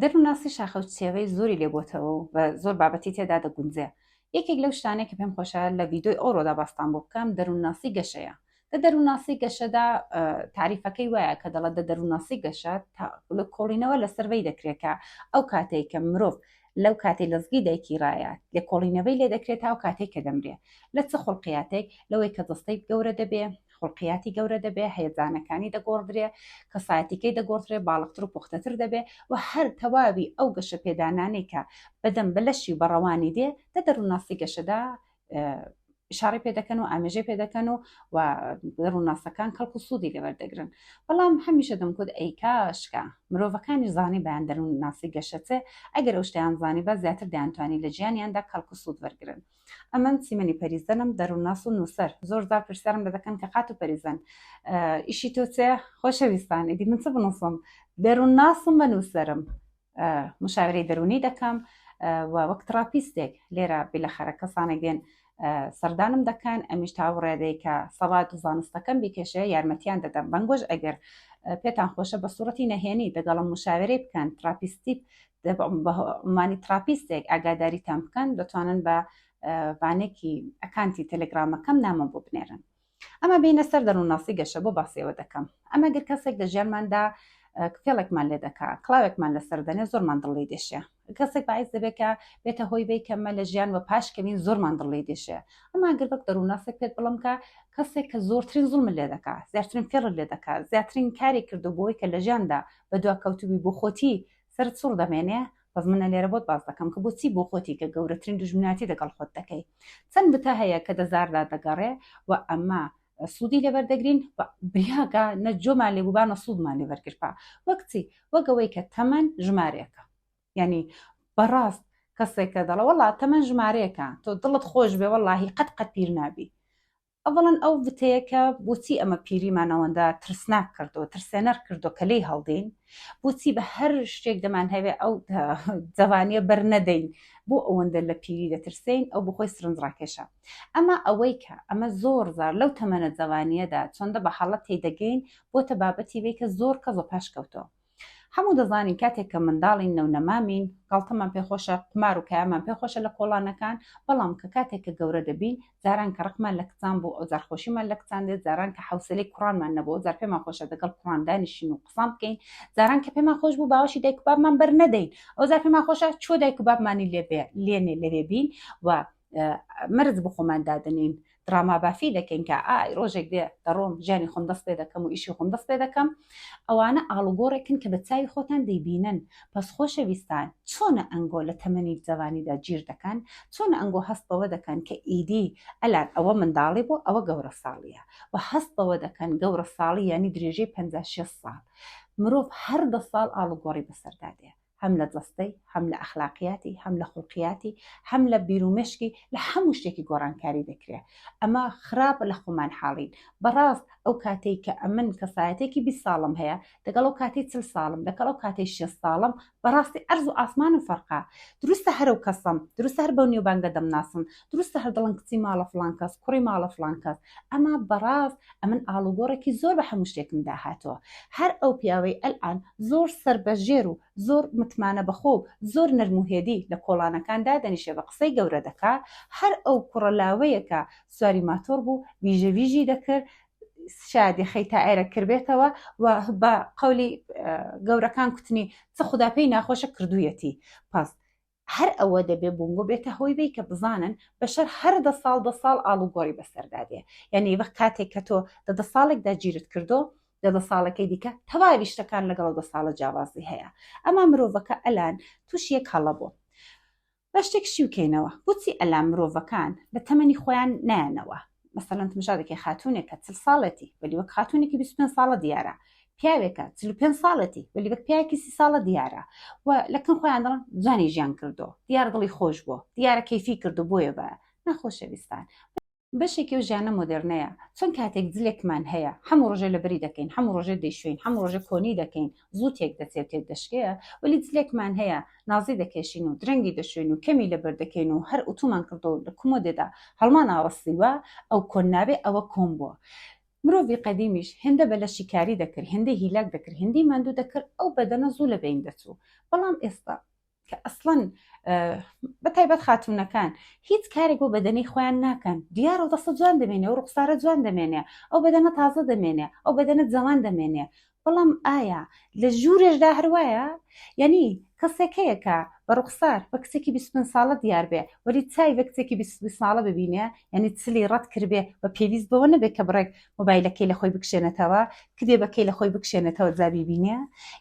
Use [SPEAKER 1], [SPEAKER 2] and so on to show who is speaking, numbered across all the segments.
[SPEAKER 1] دەرووناسی شاخەوچێوەی زۆری لێبۆتەوە و بە زۆر بابەتی تێدا دەگونجێ. یەکێک لەو شتانەیە کە پێم خۆشە لە ڤیدۆی ئەوڕۆدا باستان بۆ بکەم دەرووناسی گەشەیە. دەرووناسی گەشەدا تاریفەکەی وایە کە دەڵێت دەرووناسی گەشە لە کۆڵینەوە لە سەرەی دەکرێتە ئەو کاتێک کە مرۆڤ لەو کاتی لەزگی دایکیڕایە لێ کۆڵینەوەی لێ دەکرێت ئەو کاتێک کە دەمرێ لە چ خڵقیاتێک لەوەی کە دەستەی گەورە دەبێ خڵقیاتی گەورە دەبێ هەیەجانەکانی دەگۆڕدرێ کەسایەتیکەی دەگۆڕدرێ باڵغتر و پوختەتر دەبێ و هەر تەواوی ئەو گەشە پێدانانەی کە بەدەم بەلەشی و بەڕەوانی دێ دەرووناسی گەشەدا شاری پێ دەکەن و ئامێژەی پێ دەکەن و دەرووناسەکان کەڵک و سوودی لەوەردەگرن. بەڵام هەمیشە دەمکوت ئەی کاشکە مرۆڤەکانی زانی بەیان دەرووناسی گەشەچێ ئەگەر ئەو شتیان زانی بە زیاتر دەیانتوانی لە ژیانیاندا کەڵک و سوود وەرگرن. ئەمەن چیمەنی پەریزەنم دەرووناس و نووسەر زۆر زار پرسیارم دەکەن کە قات و پەریزەن ئیشی تۆ چێ خۆشەویستانی دی من چ بنووسم دەرووناسم بە نووسەرم مشاورەی دەرونی دەکەم و وەک تراپیستێک لێرە بێلەخەرە کەسانێک دێن سەردانم دەکەن ئەمیش تاوڕێدەی کە سەڵات و زانستەکەم بکێشەیە یارمەتیان دەدەم بەنگۆژ ئەگەر پێتان خۆشە بە سوورەتی نەهێنی دەگەڵم مشاورەی بکەن تراپیستی بەمانی تراپیستێک ئاگاداریتان بکەن دەتوانن بە بانێکی ئەکانتی تەلەگرامەکەم نامم بۆ بنێرن. ئەمە بینە سەر دەرووناسی گەشە بۆ باسیەوە دەکەم. ئەمە گەر کەسێک لە ژیانماندا فێڵێکمان لێ دەکا کڵاوێکمان لەسەر دەنێ زۆرمان دڵی دێشێ کەسێک باعث دەبێت کە بێتە هۆی بێ کەمە لە ژیان و پاشکەوین زۆرمان دڵی دێشێ. ئەمە گەر بەک دەرووناسێک پێت بڵم کە کەسێک کە زۆرترین زوڵمت لێ دەکا زیاترین فێڵت لێ دەکا زیاترین کاری کردو بۆی کە لە ژیاندا بە دواکەوتوبی بۆ خۆتی سەرت سوڕ دەمێنێ بەس منە لێرە بۆت باز دەکەم کە بۆچی بۆ خۆتی کە گەورەترین دژمناتی دەگەڵ خۆت دەکەی چەند بتە هەیە کە دەزاردا دەگەڕێ و ئەمە سوودی لەبەردەگرین بریاگە نە جۆمان لێبووبانە سوودمان لێبەرگرپا وەکچی وەگەوەی کە تەمەەن ژمارەیەەکە یعنی بەڕاست کەسێکە دەڵە وەڵا تەمەەن ژمارەیەەکە تۆ دڵت خۆش بێ وەڵاهی قەت پیر نابی ئەوڵەن ئەو وتەیەکە بۆچی ئەمە پیریمانەوەندا ترسناک کردو ترسێنەر کردو کە لێی هەڵدەین بۆچی بە هەر شتێک دەمان هەوێ ئەو جوانیە بەرنەدەین بۆ ئەوەندە لە پیری دەترسین ئەو بخۆی سرنجڕاکێشە ئەمە ئەوەی کە ئەمە زۆر زار لەو تەمەنە جوانیەدا چۆندە بە حاڵەت تێدەگەین بۆتە بابەتی وێ کە زۆر کەس و پاشکەوتەوە هەموو دەزانین کاتێک کە منداڵین نەونەمامین گاڵتەمان پێخۆشە قمار و کایمان پێخۆشە لە کۆڵانەکان بەڵام کە کاتێک کە گەورە دەبین جاران کە ڕقمان لە کچان بۆ ئەو زارخۆشیمان لە کچان دێت جاران کە حوسلەی کوڕانمان نەبوو زار پێمان خۆشە دەگەڵ کوڕان دانیشین و قسام بکەین جاران کە پێمان خۆش بوو باوەشی دایک و بابمان بەرنەدەین ئەو زار پێمان خۆشە چۆ دایک و بابمانی لێنێ لەوێ بین و مرز بخۆمان دادنین دراما بافی دەکەین کە ئای ڕۆژێک دێ دەڕۆم ژیانی خۆم دەست پێ دەکەم و ئیشی خۆم دەست پێ دەکەم ئەوانە ئاڵوگۆڕێکن کە بە چاوی خۆتان دەیبینن پس خۆشەویستان چۆنە ئەنگۆ لە تەمەنی جوانیدا گیر دەکەن چۆنە ئەنگۆ هەست بەوە دەکەن کە ئیدی ئەلان ئەوە منداڵی بۆ ئەوە گەورە ساڵیە و هەست بەوە دەکەن گەورە ساڵی ینی درێژەی 56 ساڵ مرۆڤ هەر 10 ساڵ ئاڵوگۆڕی بەسەردادێ هەم لە جەستەی هەم لە ئەخلاقیاتی هەم لە خوڵقیاتی هەم لە بیررومشکی لە هەموو شتێکی گۆڕانکاری دەکرێت ئەمە خراپە لە خۆمان حاڵین بەڕاست ئەو کاتێک کە ئەمن کەسایەتێکی 20 ساڵم هەیە دەگەڵ ئەو کاتی 40 ساڵم دەگەڵ ئەو کاتی 60 ساڵم بەڕاستی ئەرز و ئاسمانم فەرقا دروستە هەرو کەسم دروستە هەر بەو نێوبانگە دەمناسم دروستە هەر دڵن کچی ماڵە فڵان کەس کوڕی ماڵە فڵان کەس ئەمە بەڕاست ئەمن ئاڵوگۆڕێکی زۆر بە هەموو شتێکم داهاتەوە هەر ئەو پیاوەی ئەلئان زۆر سربەژێر و زۆر متمانە بەخۆ زۆر نەرموهێدی لە کۆڵانەکاندا دەنیشێ بە قسەی گەورە دەکا هەر ئەو کوڕەلاوەیەکە سواری ماتۆر بوو ویژەویژی دەکرد شادی خەیتا ئێرە کردبێتەوە و بە قەولی گەورەکان کوتنی چ خوداپەی ناخۆشە کردوویەتی پاس هەر ئەوە دەبێ بوونگۆ بێتە هۆی بێ کە بزانن بەشەر هەر 10 ساڵ 10 ساڵ ئاڵوگۆڕی بەسەردادێ یعنی وەک کاتێک کە تۆ 10 ساڵێکدا گیرت کردو دە ساڵەکەی دیکە تەواوی شتەکان لەگەڵ 10 ساڵە جیاوازی هەیە ئەمە مرۆڤەکە ئەلان تووش یەک هەڵە بوو بە شتێکشی وکەینەوە بۆچی ئەلان مرۆڤەکان لە تەمەنی خۆیان نایەنەوە مەسەڵەن تمشادێکی خاتونێکە 40 ساڵەتی وەلی وەک خاتونێکی 25 ساڵە دیارە پیاوێکە 45 ساڵەتی وەلی وەک پیاوێکی 30 ساڵە دیارە و لەکەم خۆیان دەڵن جوانی ژیان کردو دیار دڵی خۆش بووە دیارە کەیفی کردو بۆیە بە نەخۆشەویستان بەشێکی و ژیانە مۆدرنەیە چۆن کاتێک جلێکمان هەیە هەموو ڕۆژێ لەبەری دەکەین هەموو ڕۆژێ دەیشوین هەموو ڕۆژێ کۆنی دەکەین زوو تێک دەچێت تێک دەشکەیە ولی جلێکمان هەیە نازی دەکێشین و درەنگی دەشوین و کەمی لەبەر دەکەین و هەر ئۆتومان کردو لە کومۆدێدا هەڵمان ئاوەستیوە ئەو کۆن نابێ ئەوە کۆم بووە مرۆڤی قەدیمیش هێندە بەلەشیکاری دەکرد، هێندە هیلاک دەکرد، هێندی ماندوو دەکرد، ئەو بەدەنە زوو لە بین دەچوو. بەڵام ئێستا کە ئەسڵەن بەتایبەت خاتونەکان هیچ کارێک بۆ بەدەنەی خۆیان ناکەن، دیارە و دەسە جوان دەمێنێ و ڕوخسارە جوان دەمێنێ، ئەو بەدەنە تازە دەمێنێ، ئەو بەدەنە جەوان دەمێنێ. بەڵام ئایا لە ژوورێشدا هەروایە؟ یعنی کەسێک هەیە کە بە ڕوخسار بە کچێکی 25 ساڵە دیار بێ، وەری چای بە کچێکی 20 ساڵە ببینێ، یعنی چلی ڕەت کردبێ بە پێویست بەوە نەبێت کە بڕێک مۆبایلەکەی لە خۆی بکشێنێتەوە، کتێبەکەی لە خۆی بکشێنێتەوە جا بیبینێ.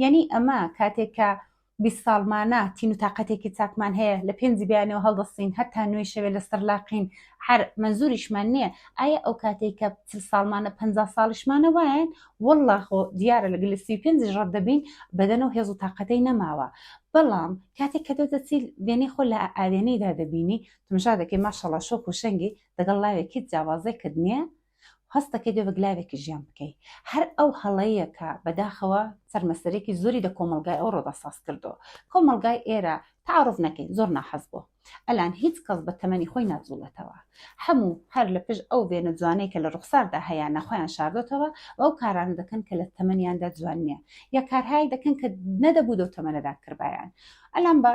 [SPEAKER 1] یعنی ئەمە کاتێککە 20 ساڵمانە تین و تااقەتێکی چاکمان هەیە لە پێنجی بیانەوە هەڵدەستین هەتا نوێی شەوێ لەسەر لاقین، هەر منزوریشمان نییە. ئایا ئەو کاتێککە 40 ساڵمانە 50 ساڵیشمانە وایەن وەڵڵا خۆ دیارە لە گەلی 35 ڕەت دەبین بەدەنە و هێز و تااقەتەی نەماوە. بەڵام کاتێک کە دەچی وێنەی خۆ لە ئاوێنەیدا دەبینی تمژا دەکەی ماشەڵڵا شۆک و شەنگی دەگەڵ لاوێکی جیاوازەی کردنیە هەستەکەی دێ بە گلاوێکی ژیان بکەیت. هەر ئەو هەڵەیە کە بەداخەوە سەرمەسەرێکی زۆری لە کۆمەلگای ئەو ڕۆدەساز کردو. کۆمەلگای ئێرە تعارف نەکەی زۆر ناحەز بوو. ئەلان هیچ کەس بە تەمەنی خۆی ناجوڵێتەوە. هەموو هەر لە پێش ئەو وێنە جوانەی کە لە ڕوخساردا هەیە نەخۆیان شاردۆتەوە و ئەو کاران دەکەن کە لە تەمەنیاندا جوان نییە، یا کارهایی دەکەن کە نەدەبوو دە تەمەنەدا کردبایان. ئەلان بە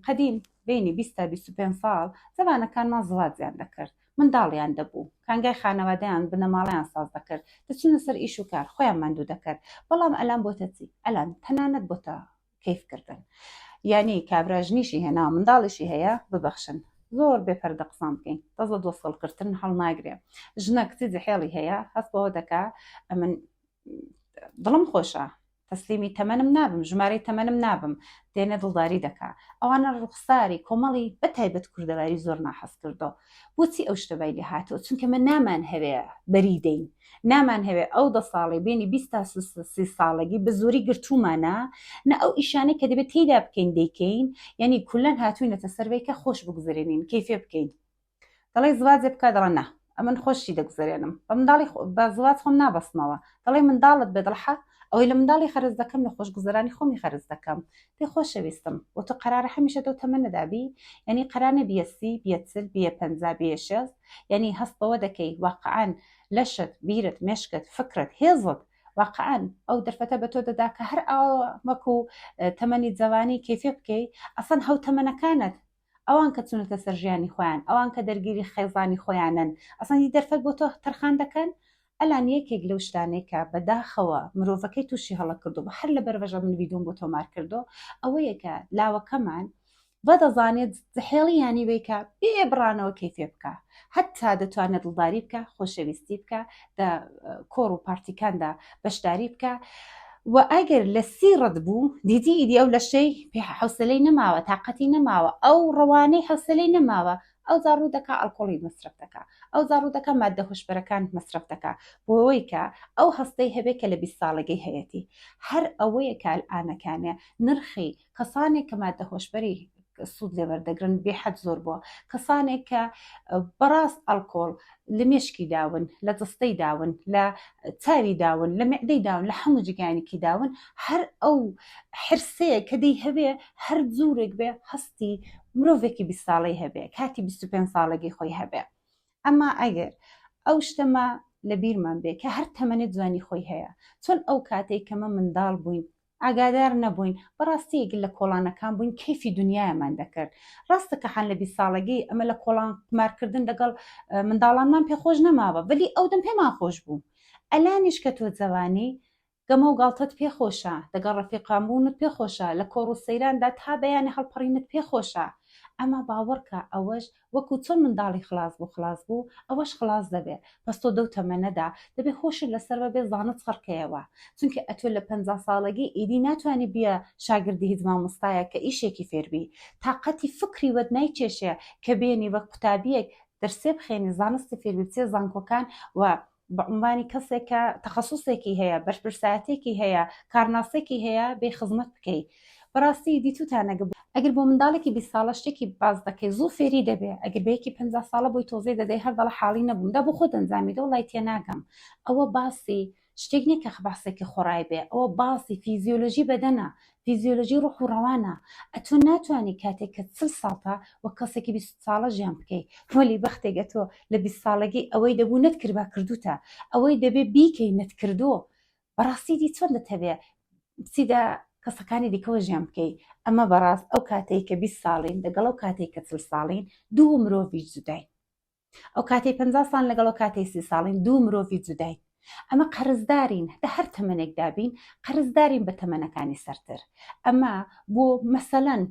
[SPEAKER 1] قەدیم بینی 20 تا 25 ساڵ زەوانەکانمان زەواجیان دەکرد، منداڵیان دەبوو، کانگای خانەوادەیان بنەماڵیان ساز دەکرد، دەچونە سەر ئیش و کار خۆیان ماندوو دەکرد. بەڵام ئەلان بۆتە چی؟ ئەلان تەنانەت بۆتە کەیفکردن. یعنی کابراژنیشی هێنا منداڵیشی هەیە ببەخشن زۆر بێپەردە قسام بکەین دەزە دۆسەڵکردن هەڵ ناگرێ. ژنە کچی جەحێڵی هەیە هەست بەوە دەکا ئەمن دڵم خۆشە تەسلیمی تەمەنم نابم، ژمارەی تەمەنم نابم، دێنە دڵداری دەکا. ئەوانە ڕوخساری کۆمەڵی بەتایبەت کوردەواری زۆر ناحەز کردو. بۆچی ئەو شتەبای لێ هاتووە؟ چونکە من نامان هەوێ بەری دەین، نامان هەوێ ئەو 10 ساڵی بینی 20 تا 30 ساڵگی بە زۆری گرتومانە نە ئەو ئیشانەی کە دەبێت تێیدا بکەین دەیکەین. یعنی کولەن هاتووینەتە سەرەوەی کە خۆش بگوزارێنین کەیفێ بکەین. دەڵێ زواجێ بکە، دەڵێ نا ئەمن خۆشی دەگوزارێنم بە منداڵی بە زواج خۆم نابەستمەوە. دەڵێ منداڵت بێدڵحە ئەوەی لە منداڵی خەرز دەکەم لە خۆشگوزەرانی خۆمی خەرز دەکەم. دەی خۆشەویستم بۆ تۆ قەرارە هەمیشە دەو تەمەنەدابی، یعنی قەرانە بیەسی بیەچل بیە 50 بیە 60، یعنی هەست بەوە دەکەی واقعان لەشت بیرت مێشکت فکرت هێزت واقعان ئەو دەرفەتە بە تۆ دەدا کە هەر ئەوەکو تەمەنی جەوانی کەیفێ بکەی. ئەسەن هەو تەمەنەکانت ئەوان کە چونەتە سەر ژیانی خۆیان، ئەوان کە دەرگیری خێزانی خۆیانن، ئەسەنی دەرفەت بۆ تۆ تەرخان دەکەن. ئەلان یەکێک لەو شتانەی کە بەداخەوە مرۆڤەکەی تووشی هەڵە کردو بە هەر لە بەرەژە من ویدۆم بۆ تۆمار کردو ئەوەیە کە لاوەکەمان بە دەزانێت جەحێڵی یانی وەیکە بێ بڕانەوە کەیفێ بکە، هەتا دەتوانێت دڵداری بکە، خۆشەویستی بکە، کۆڕ و پارتیکاندا بەشداری بکە. و ئەگەر لە 30 ڕەت بوو دیدی ئیدی ئەو لەشەی حوسلەی نەماوە، تااقەتی نەماوە، ئەو ڕەوانەی حوسلەی نەماوە، ئەو زاڕوو دەکا ئەلکۆڵی مەسرف دەکا، ئەو زاڕوو دەکا ماددە هۆشبەرەکان مەسرف دەکا، بۆەوەی کە ئەو هەستەی هەبێ کە لە 20 ساڵگەی هەیەی. هەر ئەوەیە کە ئەلئانەکانێ نرخی کەسانێک کە ماددە هۆشبەری سوود لێوەردەگرن بێحەد زۆر بووە. کەسانێک کە بەڕاست ئەلکۆڵ لە مێشکی داون، لە جستەی داون، لە چاوی داون، لە مێعدەی داون، لە هەموو جگانێکی داون، هەر ئەو حرسەیە کە دەی هەبێ هەر جوورێک بێ هەستی مرۆڤێکی 20 ساڵەی هەبێ، کاتی 25 ساڵگی خۆی هەبێ. ئەمما ئەگەر ئەو شتەمە لە بیرمان بێ کە هەر تەمەنێت جوانی خۆی هەیە، چۆن ئەو کاتێک کەمە منداڵ بووین ئاگادار نەبووین بەڕاستی ئەگەر لە کۆڵانەکان بووین کەیفی دنیایمان دەکرد. ڕاستە کە حان لە 20 ساڵگی ئەمە لە کۆڵان مارکردن لەگەڵ منداڵانمان پێخۆش نەماوە، وەلی ئەو دەم پێمان خۆش بوو. ئەلانیش کە تۆ جەوانی گەمە و گاڵتت پێخۆشە، دەگەڵ ڕەفیقان بوونت پێخۆشە، لە کۆڕ و سەیراندا تا بەیانی هەڵپەڕینت پێخۆشە. ئەمە باوەڕکە ئەوەش وەکو چۆن منداڵی خلاص بوو ئەوەش خلاص دەبێت. پس تۆ دەو تەمەنەدا دەبێ خۆشت لەسەر بەبێ زانت خەڕکەیەوە، چونکە ئەتۆ لە 50 ساڵگی ئیدی ناتوانانی بیە شاگردی هیچ مامۆستایە کە ئیشێکی فێربی، تااقەتی فکری وەت نایکێشێ کە بێنی وەک قوتابیەک دەرسێ بخێنی زانستی فێربی بچێ زانکۆکان و بە عنوانی کەسێک کە تەخەسوسێکی هەیە، بەشپرسایەتێکی هەیە، کارناسێکی هەیە بێ خزمەت بکەیت. بەڕاستی دیتوتانەگە ئەگەر بۆ منداڵێکی 20 ساڵە شتێکی باز دەکەی زوو فێری دەبێ. ئەگەر بەیەکی 50 ساڵە بۆی تۆزەی دەدەی هەر دەڵە حاڵی نەبووم دا بۆ خۆت ئەنجامی دە وڵای تێ ناگەم. ئەوە باسی شتێک نییە کە باسێکی خۆڕای بێ ئەوە باسی فیزیۆلۆژی بەدەنە فیزیۆلۆژی ڕوح و ڕەوانە ئەتۆ ناتوانانی کاتێک کە 40 ساڵتە وە کەسێکی 20 ساڵە ژیان بکەیت وەلی بەختێگە تۆ لە 20 ساڵگی ئەوەی دەبوو نەتکرد با کردوتە ئەوەی دەبێ بیکەی نەتکردۆ بەڕاستیدی چۆن دەتەوێ بچیدا کەسەکانی دیکەوە ژیان بکەیت ئەمە بەڕاست ئەو کاتێک کە 20 ساڵین لەگەڵ ئەو کاتێک کە 40 ساڵین دوو مرۆڤ جوداین ئەو کاتەی 50 ساڵ لەگەڵ ئەو کاتەی 30 ساڵین دوو مرۆڤ جوداین ئەمە قەرزدارین لە هەر تەمەنێکدا بین قەرزدارین بە تەمەنەکانی سەرتر ئەمە بۆ مەسەلەن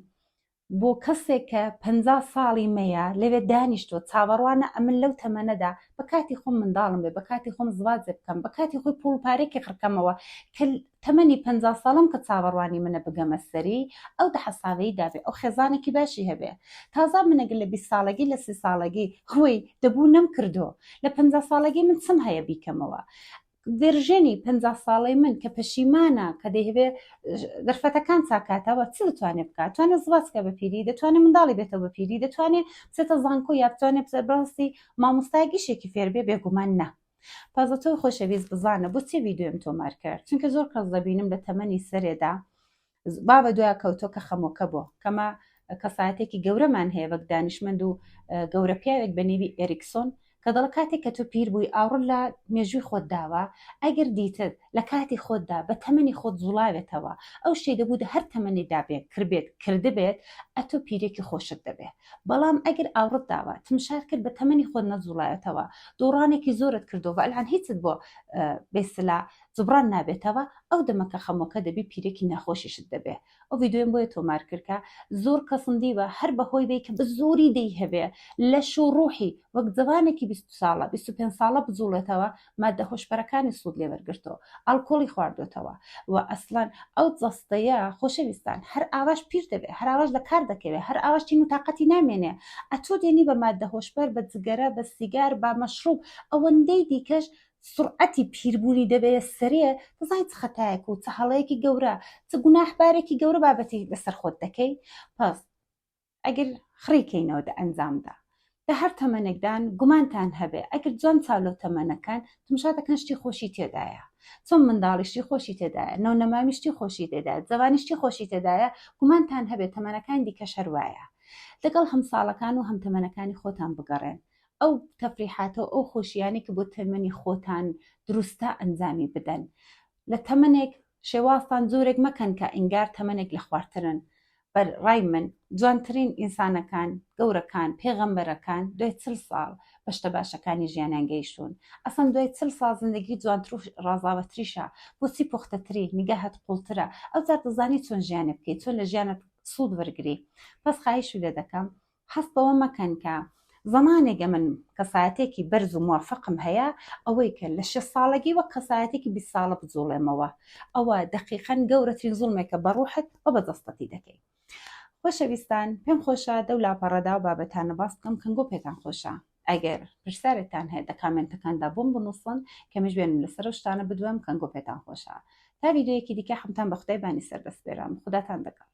[SPEAKER 1] بۆ کەسێک کە 50 ساڵی مەیە لەوێ دانیشتۆ چاوەڕوانە ئەمن لەو تەمەنەدا بە کاتی خۆم منداڵم بێ بە کاتی خۆم زواجێ بکەم بە کاتی خۆی پوڵ پارێکی خڕکەمەوە کە تەمەنی 50 ساڵم کە چاوەڕوانی منە بگەمە سەری ئەو دە حەسابەی دابێ ئەو خێزانێکی باشی هەبێ تازا منەگەر لە 20 ساڵگی لە 30 ساڵگی هۆی دەبوو نەم کردو لە 50 ساڵگی من چم هەیە بیکەمەوە دێژێنی 50 ساڵی من کە پەشیمانە کە دەیهوێ دەرفەتەکان چاکاتەوە چ دەتوانێت بکات توانێت زوازکە بە پیری دەتوانێت منداڵی بێتەوە بە پیری دەتوانێت بچێتە زانکۆ یا بتوانێت بەڕاستی مامۆستای گشتێکی فێربێ بێگومان نە پازە تۆ خۆشەویست بزانە بۆ چێ ڤیدیۆم تۆمار کرد چونکە زۆر کەس دەبینم لە تەمەنی سەرێدا با بە دوای کەوتۆ کە خەمۆکە بۆ کەمە کەسایەتێکی گەورەمان هەیە وەک دانیشمەند و گەورە پیاوێک بە نێوی ئێریکسۆن کە دەڵ کاتێک کە تۆ پیر بووی ئاڕۆ لە مێژووی خۆت داوە ئەگەر دیتت لە کاتی خۆتدا بە تەمەنی خۆت زوڵاوێتەوە ئەو شتێ دەبوو هەر تەمەنی دابێت کردبێت ئەتۆ پیرێکی خۆشت دەبێت بەڵام ئەگەر ئاڕت داوە تمشار کرد بە تەمەنی خۆت نەزوڵایەتەوە دۆڕانێکی زۆرت کردەوە ئەلان هیچت بۆ بێسلا جبران نابێتەوە ئەو دەمەکە خەمۆکە دەبی پیرێکی ناخۆشیشت دەبێت ئەو ڤیدیۆم بۆیە تۆمار کردکە زۆر کەسندی بە هەر بەهۆی بێ کە بە زۆری دەی هەبێ لە شوڕوحی وەک جوانێکی 20 ساڵە 25 ساڵە بجوڵێتەوە مادە هۆشبەرەکانی سوود لێوەرگرتەوە ئالکۆڵی خواردوێتەوە و ئەسڵان ئەو جەستەیە خۆشەویستان هەر ئاواش پیر دەبێت هەر ئاواش لە کار دەکەوێت هەر ئاواشتی نوتاقەتی نامێنێ ئەتۆ دێنی بە مادە هۆشبەر بە جگەرە بە سیگار با مەشروب ئەوەندەی دیکەش سرعەتی پیربوونی دەبێت سەرێ دەزای چ خەتایەک و چ هەڵەیەکی گەورە چ گوناحبارێکی گەورە بابەتی لەسەر خۆت دەکەی پس ئەگەر خڕیکەینەوە دە ئەنجامدا لە هەر تەمەنێکدان گومانتان هەبێ ئەگەر جوان چاولۆ تەمەنەکان تمشاتەکەن شتی خۆشی تێدایە چۆن منداڵیشتی خۆشی تێدایە نەونەمامیشتی خۆشی تێدایە جەوانیشتی خۆشی تێدایە گومانتان هەبێت تەمەنەکان دیکە شەروایە لەگەڵ هەم ساڵەکان و هەم تەمەنەکانی خۆتان بگەڕێن ئەو تەفریحاتەوە ئەو خۆشیانی کە بۆ تەمەنی خۆتان دروستە ئەنجامی بدەن لە تەمەنێک شێوازتان زۆرێک مەکەن کە ئینگار تەمەنێک لە خوارترن بەڕای من جوانترین ئینسانەکان گەورەکان پێغەمبەرەکان دوای 40 ساڵ بەشتە باشەکانی ژیانیان گەیشتون ئەسەن دوای 40 ساڵ زندگی جوانتر و ڕازاوەتریشە بۆچی پوختەتری نیگەهت قوڵترە ئەو جار دەزانی چۆن ژیانە بکەیت چۆن لە ژیانت سوود وەرگری پس خاهیشی لێ دەکەم هەست بەوە مەکەن کە زمانێکە من کەسایەتێکی بەرز و موافقم هەیە ئەوەی کە لە 6 ساڵگی وەک کەسایەتێکی 20 ساڵە بجوڵێمەوە ئەوە دقیقەن گەورەترین زوڵمێکە بەڕوحت بە بەدەستەتی دەکەی خۆشەویستان پێم خۆشە دەو لاپەڕەدا و بابەتانە باس بکەم کەنگۆ پێتان خۆشە ئەگەر پرسیارێکتان هەیە دە کامنتەکاندا بۆم بنووسن کەمیش بێنم لەسەر شتانە بدوم کەنگۆ پێتان خۆشە تا ڤیدیۆیەکی دیکە هەمتان بە خودای بانی سەردەست بێرم خوداتان دەکەم